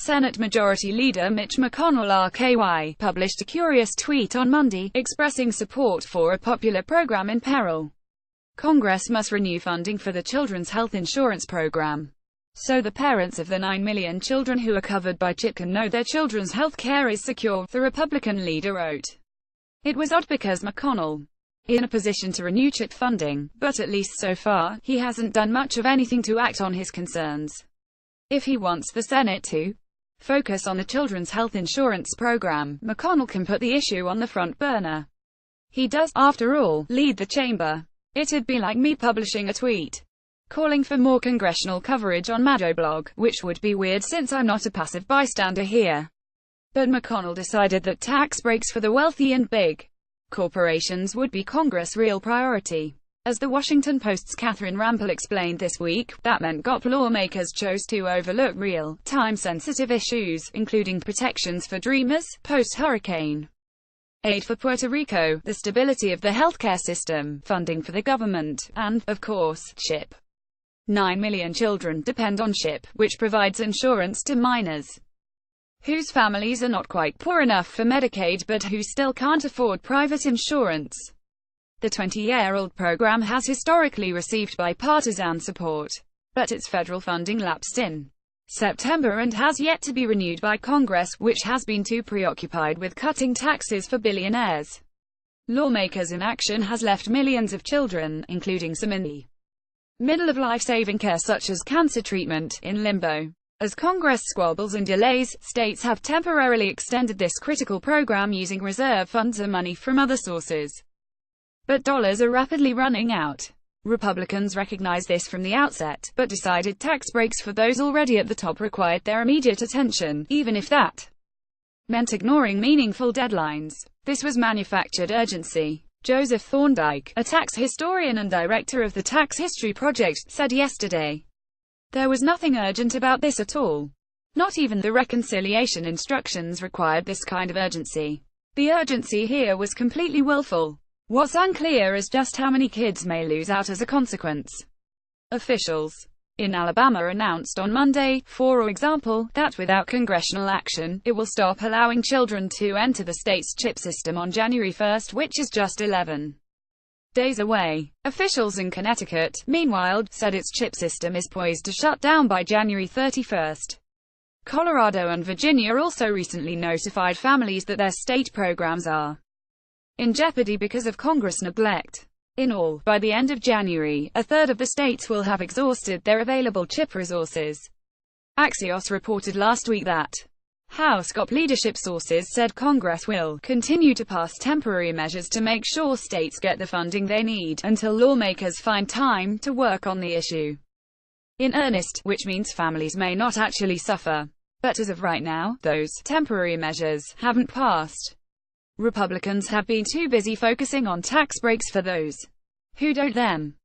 Senate Majority Leader Mitch McConnell RKY published a curious tweet on Monday, expressing support for a popular program in peril. Congress must renew funding for the Children's Health Insurance Program, so the parents of the 9 million children who are covered by CHIP can know their children's health care is secure, the Republican leader wrote. It was odd because McConnell is in a position to renew CHIP funding, but at least so far, he hasn't done much of anything to act on his concerns. If he wants the Senate to focus on the Children's Health Insurance Program, McConnell can put the issue on the front burner. He does, after all, lead the chamber. It'd be like me publishing a tweet calling for more congressional coverage on MaddowBlog, which would be weird since I'm not a passive bystander here. But McConnell decided that tax breaks for the wealthy and big corporations would be Congress' real priority. As the Washington Post's Catherine Rampell explained this week, that meant GOP lawmakers chose to overlook real, time-sensitive issues, including protections for Dreamers, post-hurricane aid for Puerto Rico, the stability of the healthcare system, funding for the government, and, of course, CHIP. 9 million children depend on CHIP, which provides insurance to minors whose families are not quite poor enough for Medicaid but who still can't afford private insurance. The 20-year-old program has historically received bipartisan support, but its federal funding lapsed in September and has yet to be renewed by Congress, which has been too preoccupied with cutting taxes for billionaires. Lawmakers' inaction has left millions of children, including some in the middle of life-saving care such as cancer treatment, in limbo. As Congress squabbles and delays, states have temporarily extended this critical program using reserve funds or money from other sources. But dollars are rapidly running out. Republicans recognized this from the outset, but decided tax breaks for those already at the top required their immediate attention, even if that meant ignoring meaningful deadlines. This was manufactured urgency. Joseph Thorndike, a tax historian and director of the Tax History Project, said yesterday, "There was nothing urgent about this at all. Not even the reconciliation instructions required this kind of urgency. The urgency here was completely willful. What's unclear is just how many kids may lose out as a consequence." Officials in Alabama announced on Monday, for example, that without congressional action, it will stop allowing children to enter the state's CHIP system on January 1, which is just 11 days away. Officials in Connecticut, meanwhile, said its CHIP system is poised to shut down by January 31. Colorado and Virginia also recently notified families that their state programs are in jeopardy because of Congress neglect. In all, by the end of January, a third of the states will have exhausted their available CHIP resources. Axios reported last week that House GOP leadership sources said Congress will continue to pass temporary measures to make sure states get the funding they need, until lawmakers find time to work on the issue in earnest, which means families may not actually suffer. But as of right now, those temporary measures haven't passed. Republicans have been too busy focusing on tax breaks for those who don't them.